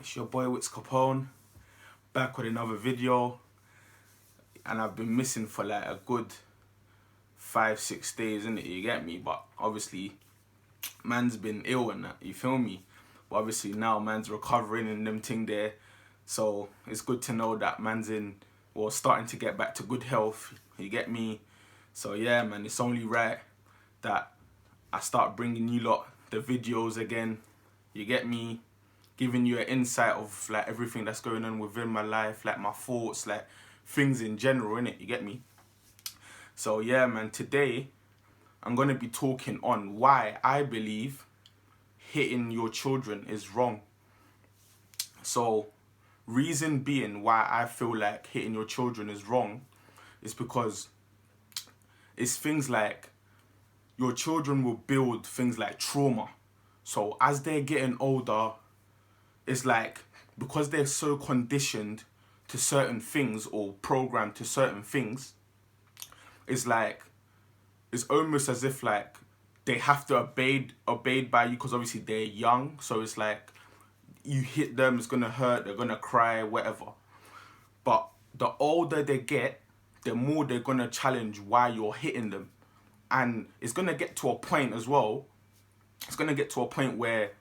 It's your boy Wits Capone, back with another video, and I've been missing for like a good 5-6 days, innit? You get me? But obviously, man's been ill and that, you feel me? But obviously now man's recovering and them thing there, so it's good to know that man's starting to get back to good health, you get me? So yeah, man, it's only right that I start bringing you lot the videos again, you get me? Giving you an insight of like everything that's going on within my life, like my thoughts, like things in general, innit? You get me? So yeah, man, today I'm gonna be talking on why I believe hitting your children is wrong. So reason being why I feel like hitting your children is wrong is because it's things like your children will build things like trauma. So as they're getting older, it's like, because they're so conditioned to certain things or programmed to certain things, it's like, it's almost as if like they have to obeyed by you, because obviously they're young. So it's like, you hit them, it's gonna hurt, they're gonna cry, whatever. But the older they get, the more they're gonna challenge why you're hitting them. And it's gonna get to a point as well, it's gonna get to a point where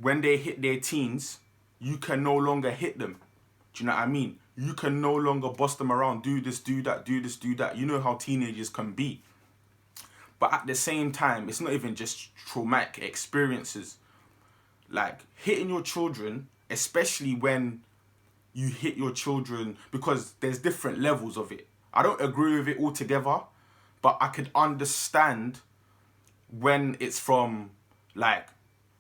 when they hit their teens, you can no longer hit them. Do you know what I mean? You can no longer boss them around, do this, do that, do this, do that. You know how teenagers can be. But at the same time, it's not even just traumatic experiences. Like, hitting your children, especially when you hit your children, because there's different levels of it. I don't agree with it altogether, but I could understand when it's from, like,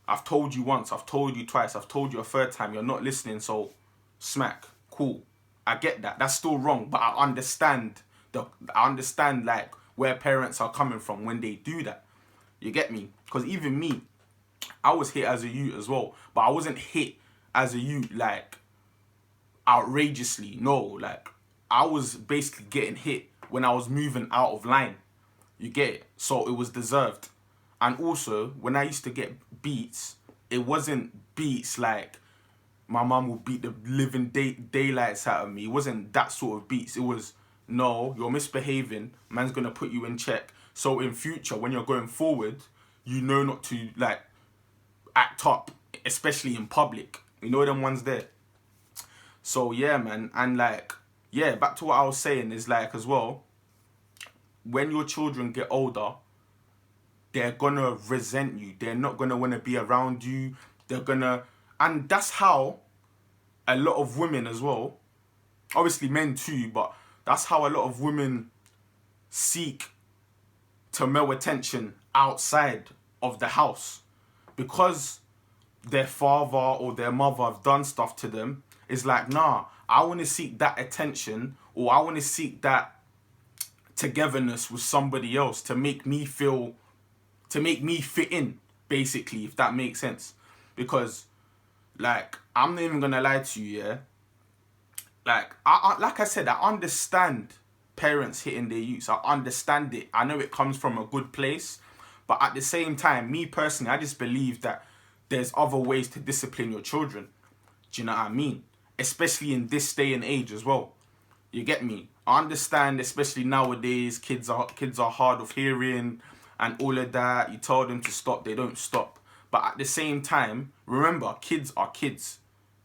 I've told you once, I've told you twice, I've told you a third time, you're not listening, so smack, cool. I get that. That's still wrong, but I understand like where parents are coming from when they do that. You get me? Because even me, I was hit as a youth as well, but I wasn't hit as a youth like outrageously. No, like I was basically getting hit when I was moving out of line. You get it? So it was deserved. And also, when I used to get beats, it wasn't beats like my mum would beat the living daylights out of me. It wasn't that sort of beats. It was, no, you're misbehaving, man's going to put you in check. So in future, when you're going forward, you know not to, like, act up, especially in public. You know them ones there. So yeah, man. And like, yeah, back to what I was saying is like, as well, when your children get older, they're gonna resent you. They're not gonna want to be around you. And that's how a lot of women as well, obviously men too, but that's how a lot of women seek to male attention outside of the house. Because their father or their mother have done stuff to them, it's like, nah, I want to seek that attention, or I want to seek that togetherness with somebody else to make me fit in, basically, if that makes sense. Because, like, I'm not even gonna lie to you, yeah? Like, like I said, I understand parents hitting their youths. I understand it. I know it comes from a good place. But at the same time, me personally, I just believe that there's other ways to discipline your children. Do you know what I mean? Especially in this day and age as well. You get me? I understand, especially nowadays, kids are hard of hearing and all of that. You tell them to stop, they don't stop. But at the same time, remember, kids are kids.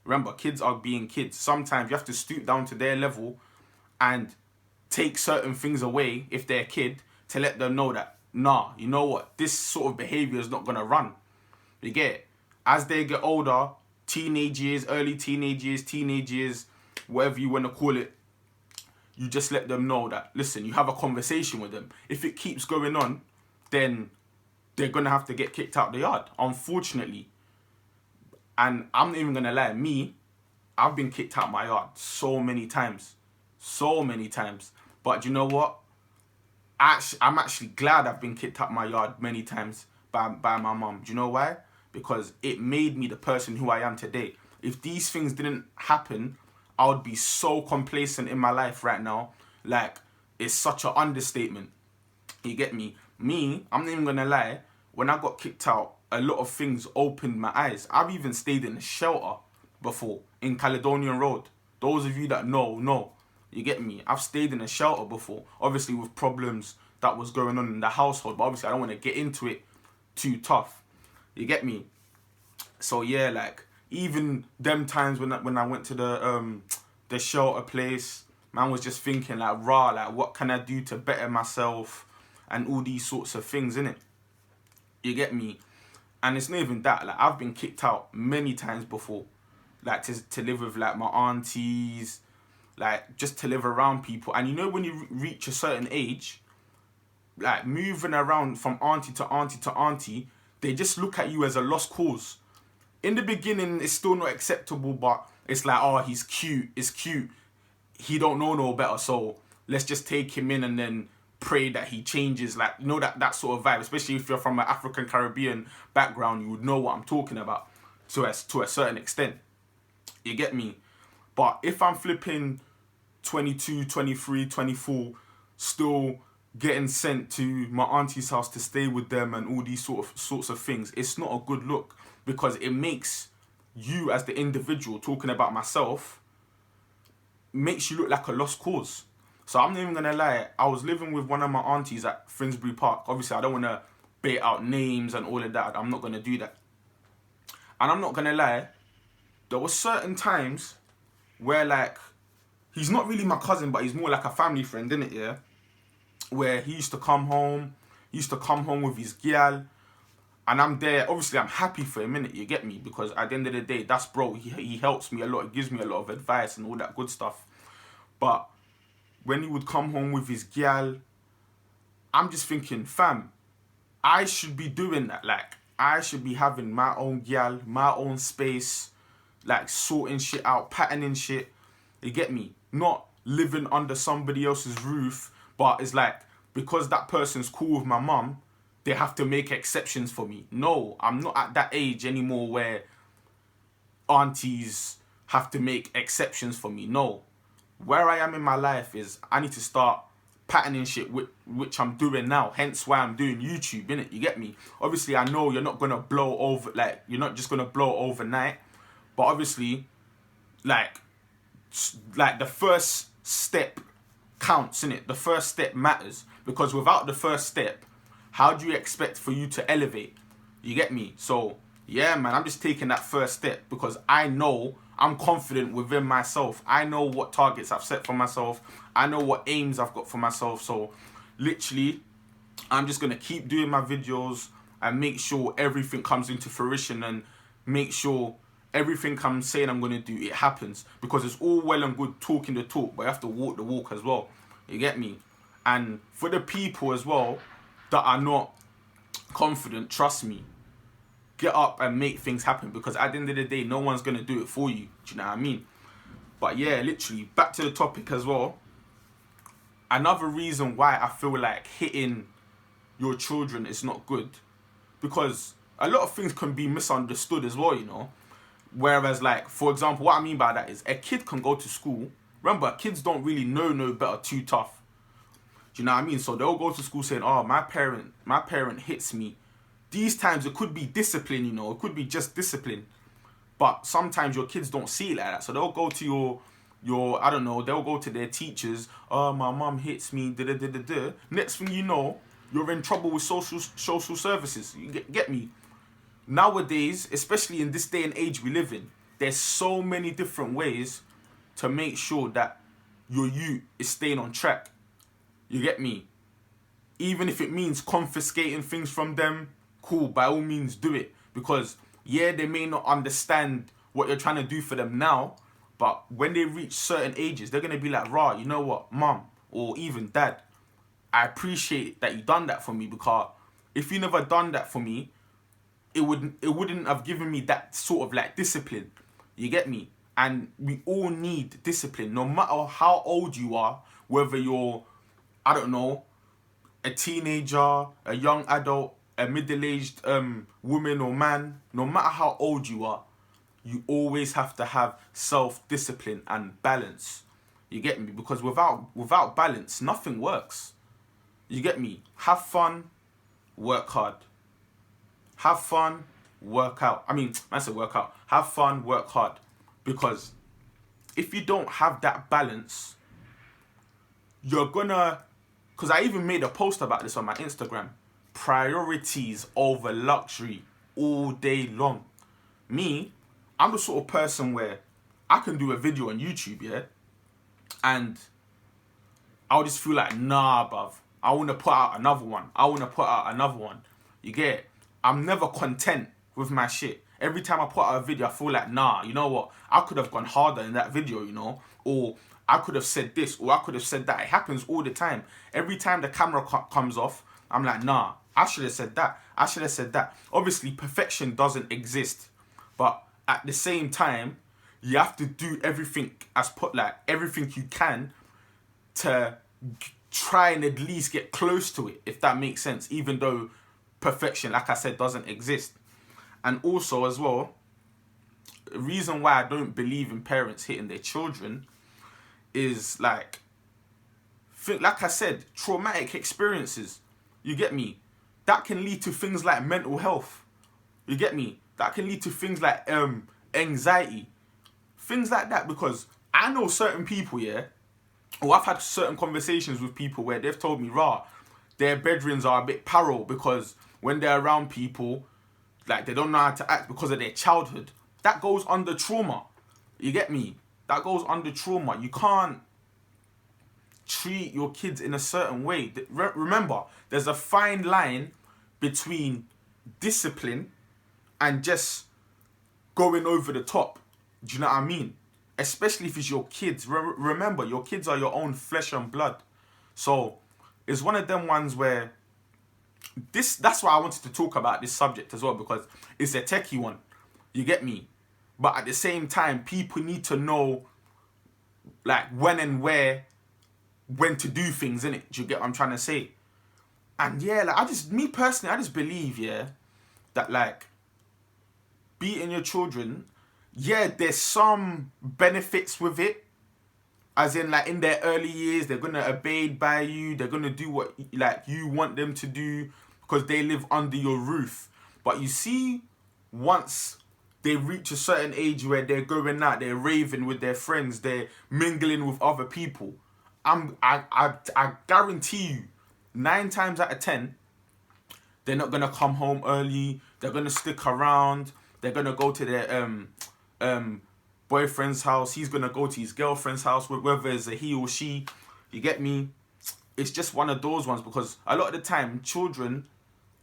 Remember, kids are being kids. Sometimes you have to stoop down to their level and take certain things away, if they're a kid, to let them know that, nah, you know what, this sort of behavior is not going to run. You get it? As they get older, teenage years, early teenage years, whatever you want to call it, you just let them know that, listen, you have a conversation with them. If it keeps going on, then they're going to have to get kicked out the yard, unfortunately. And I'm not even going to lie, I've been kicked out my yard so many times. So many times. But you know what? I'm actually glad I've been kicked out my yard many times by my mum. Do you know why? Because it made me the person who I am today. If these things didn't happen, I would be so complacent in my life right now. Like, it's such an understatement. You get me? I'm not even gonna lie, when I got kicked out a lot of things opened my eyes. I've even stayed in a shelter before in Caledonian Road. Those of you that know, you get me. I've stayed in a shelter before, obviously with problems that was going on in the household, but obviously I don't want to get into it too tough. You get me? So yeah, like even them times when I went to the shelter place, man was just thinking like, rah, like what can I do to better myself and all these sorts of things, innit? You get me? And it's not even that, like I've been kicked out many times before, like to live with like my aunties, like just to live around people. And you know when you reach a certain age, like moving around from auntie to auntie to auntie, they just look at you as a lost cause. In the beginning, it's still not acceptable, but it's like, oh, he's cute, it's cute. He don't know no better, so let's just take him in and then pray that he changes. Like, you know, that sort of vibe, especially if you're from an African Caribbean background, you would know what I'm talking about to a certain extent. You get me? But if I'm flipping 22, 23, 24, still getting sent to my auntie's house to stay with them and all these sorts of things, it's not a good look, because it makes you as the individual, talking about myself, makes you look like a lost cause. So I'm not even gonna lie, I was living with one of my aunties at Finsbury Park. Obviously I don't want to bait out names and all of that, I'm not gonna do that. And I'm not gonna lie, there were certain times where like, he's not really my cousin, but he's more like a family friend, innit, yeah? Where he used to come home with his girl, and I'm there. Obviously, I'm happy for him, innit, you get me? Because at the end of the day, that's bro. He helps me a lot. He gives me a lot of advice and all that good stuff. But when he would come home with his girl, I'm just thinking, fam, I should be doing that. Like, I should be having my own girl, my own space, like sorting shit out, patterning shit. You get me? Not living under somebody else's roof, but it's like, because that person's cool with my mum, they have to make exceptions for me. No, I'm not at that age anymore where aunties have to make exceptions for me. No. Where I am in my life is I need to start patterning shit, which I'm doing now. Hence why I'm doing YouTube, innit? You get me? Obviously, I know you're not going to blow over, like, you're not just going to blow overnight. But obviously, like the first step counts, innit? The first step matters, because without the first step, how do you expect for you to elevate? You get me? So yeah, man, I'm just taking that first step because I know, I'm confident within myself. I know what targets I've set for myself. I know what aims I've got for myself. So literally, I'm just going to keep doing my videos and make sure everything comes into fruition, and make sure everything I'm saying I'm going to do, it happens. Because it's all well and good talking the talk, but you have to walk the walk as well. You get me? And for the people as well that are not confident, trust me, get up and make things happen, because at the end of the day, no one's going to do it for you. Do you know what I mean? But yeah, literally, back to the topic as well. Another reason why I feel like hitting your children is not good, because a lot of things can be misunderstood as well, you know. Whereas, like, for example, what I mean by that is a kid can go to school. Remember, kids don't really know no better, too tough. Do you know what I mean? So they'll go to school saying, oh, my parent hits me. These times it could be discipline, you know, it could be just discipline. But sometimes your kids don't see it like that. So they'll go to your I don't know, they'll go to their teachers, oh, my mum hits me, da-da-da-da-da. Next thing you know, you're in trouble with social services. You get me? Nowadays, especially in this day and age we live in, there's so many different ways to make sure that your youth is staying on track. You get me? Even if it means confiscating things from them, cool, by all means do it. Because, yeah, they may not understand what you're trying to do for them now, but when they reach certain ages, they're going to be like, rah, you know what, mum, or even dad, I appreciate that you done that for me, because if you never done that for me, it wouldn't have given me that sort of like discipline. You get me? And we all need discipline, no matter how old you are, whether you're, I don't know, a teenager, a young adult, a middle-aged woman or man, no matter how old you are, you always have to have self-discipline and balance. You get me? Because without balance, nothing works. You get me? Have fun, work hard. have fun, work out. I mean, I said work out. Have fun, work hard. Because if you don't have that balance, you're gonna... Because I even made a post about this on my Instagram. Priorities over luxury all day long. Me, I'm the sort of person where I can do a video on YouTube, yeah? And I'll just feel like, nah, bruv. I want to put out another one. I want to put out another one. You get it? I'm never content with my shit. Every time I put out a video, I feel like, nah, you know what? I could have gone harder in that video, you know? Or I could have said this, or I could have said that. It happens all the time. Every time the camera comes off, I'm like, nah, I should have said that. I should have said that. Obviously, perfection doesn't exist. But at the same time, you have to do everything everything you can to try and at least get close to it, if that makes sense, even though perfection, like I said, doesn't exist. And also as well, the reason why I don't believe in parents hitting their children is like I said, traumatic experiences, you get me, that can lead to things like mental health, you get me, that can lead to things like anxiety, things like that. Because I know certain people, yeah, or I've had certain conversations with people where they've told me, their bedrooms are a bit paro because when they're around people, like, they don't know how to act because of their childhood. That goes under trauma. You get me? That goes under trauma. You can't treat your kids in a certain way. Remember, there's a fine line between discipline and just going over the top. Do you know what I mean? Especially if it's your kids. Remember, your kids are your own flesh and blood. So it's one of them ones where that's why I wanted to talk about this subject as well, because it's a techie one. You get me? But at the same time, people need to know like when and where, when to do things, innit? Do you get what I'm trying to say? And yeah, like me personally, I just believe, yeah, that like beating your children, yeah, there's some benefits with it. As in, like, in their early years, they're gonna abide by you. They're gonna do what like you want them to do because they live under your roof. But you see, once they reach a certain age where they're going out, they're raving with their friends, they're mingling with other people, I guarantee you, 9 times out of 10, they're not gonna come home early. They're gonna stick around. They're gonna go to their boyfriend's house. He's gonna go to his girlfriend's house, whether it's a he or she. You get me? It's just one of those ones, because a lot of the time, children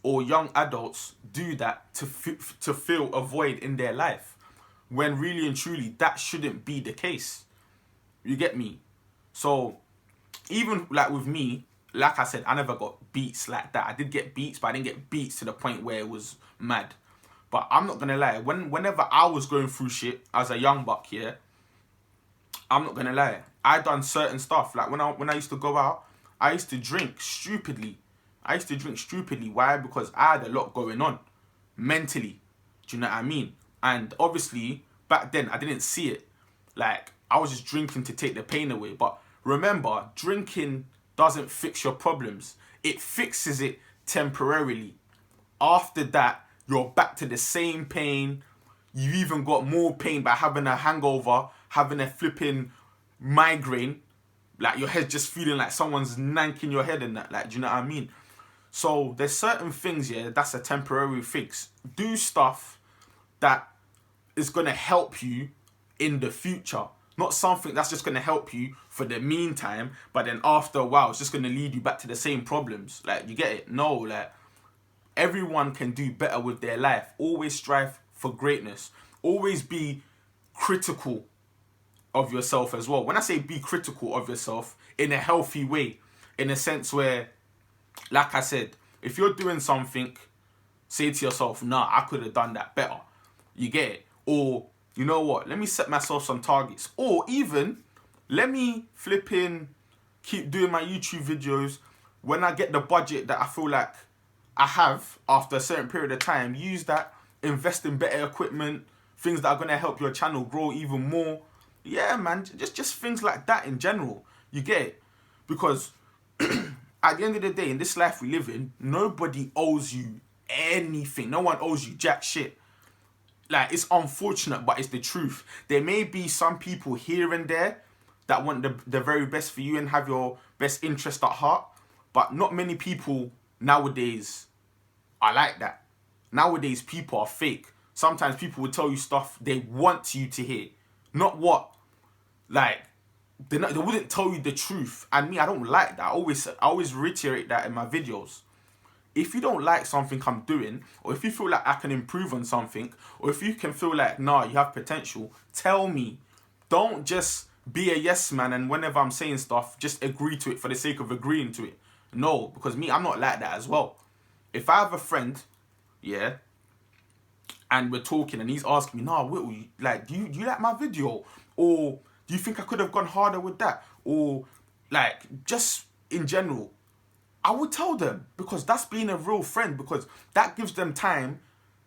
or young adults do that to fill a void in their life, when really and truly that shouldn't be the case. You get me? So even like with me, like I said, I never got beats like that. I did get beats, but I didn't get beats to the point where it was mad. But I'm not gonna lie, whenever I was going through shit as a young buck, yeah, I'm not gonna lie, I done certain stuff. Like when I used to go out, I used to drink stupidly. Why? Because I had a lot going on mentally. Do you know what I mean? And obviously back then I didn't see it. Like, I was just drinking to take the pain away. But remember, drinking doesn't fix your problems. It fixes it temporarily. After that, you're back to the same pain. You even got more pain by having a hangover, having a flipping migraine. Like, your head's just feeling like someone's nanking your head and that. Like, do you know what I mean? So there's certain things, yeah, that's a temporary fix. Do stuff that is going to help you in the future. Not something that's just going to help you for the meantime, but then after a while, it's just going to lead you back to the same problems. Like, you get it? No, like, everyone can do better with their life. Always strive for greatness. Always be critical of yourself as well. When I say be critical of yourself, in a healthy way, in a sense where, like I said, if you're doing something, say to yourself, nah, I could have done that better. You get it? Or, you know what, let me set myself some targets. Or even, let me keep doing my YouTube videos. When I get the budget that I feel like I have after a certain period of time, use that, invest in better equipment, things that are going to help your channel grow even more. Yeah, man, just things like that in general. You get it? Because at the end of the day, in this life we live in, nobody owes you anything. No one owes you jack shit. Like, it's unfortunate, but it's the truth. There may be some people here and there that want the very best for you and have your best interest at heart, but not many people nowadays are like that. Nowadays, people are fake. Sometimes people will tell you stuff they want you to hear, not what, like, they wouldn't tell you the truth. And me, I don't like that. I always reiterate that in my videos. If you don't like something I'm doing, or if you feel like I can improve on something, or if you can feel like, nah, you have potential, tell me. Don't just be a yes man and whenever I'm saying stuff, just agree to it for the sake of agreeing to it. No, because me, I'm not like that as well. If I have a friend, yeah, and we're talking and he's asking me, nah, Whittle, like, do you like my video? Or do you think I could have gone harder with that? Or, like, just in general, I would tell them, because that's being a real friend, because that gives them time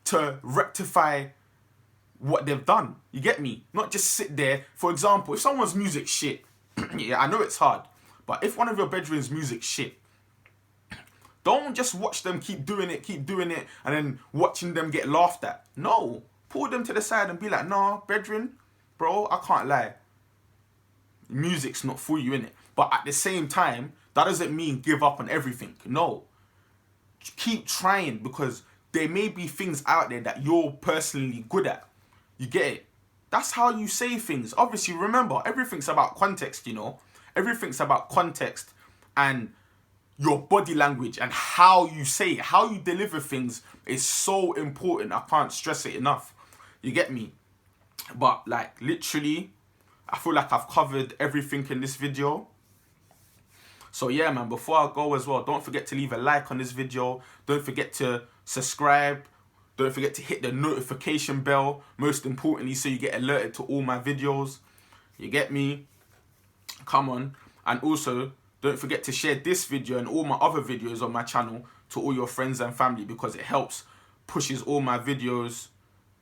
to rectify what they've done. You get me? Not just sit there. For example, if someone's music shit, yeah, I know it's hard, but if one of your bedroom's music shit, don't just watch them keep doing it, and then watching them get laughed at. No. Pull them to the side and be like, nah, bedroom, bro, I can't lie. Music's not for you, innit? But at the same time, that doesn't mean give up on everything. No. Keep trying, because there may be things out there that you're personally good at. You get it? That's how you say things. Obviously, remember, everything's about context, you know? Everything's about context and your body language and how you say it, how you deliver things is so important. I can't stress it enough. You get me? But, like, literally, I feel like I've covered everything in this video. So yeah, man, before I go as well, don't forget to leave a like on this video. Don't forget to subscribe. Don't forget to hit the notification bell, most importantly, so you get alerted to all my videos. You get me? Come on. And also, don't forget to share this video and all my other videos on my channel to all your friends and family, because it helps, pushes all my videos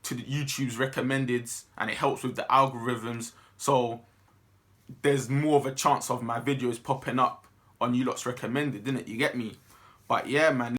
to the YouTube's recommendeds, and it helps with the algorithms. So there's more of a chance of my videos popping up on you lot's recommended, innit? You get me? But yeah, man.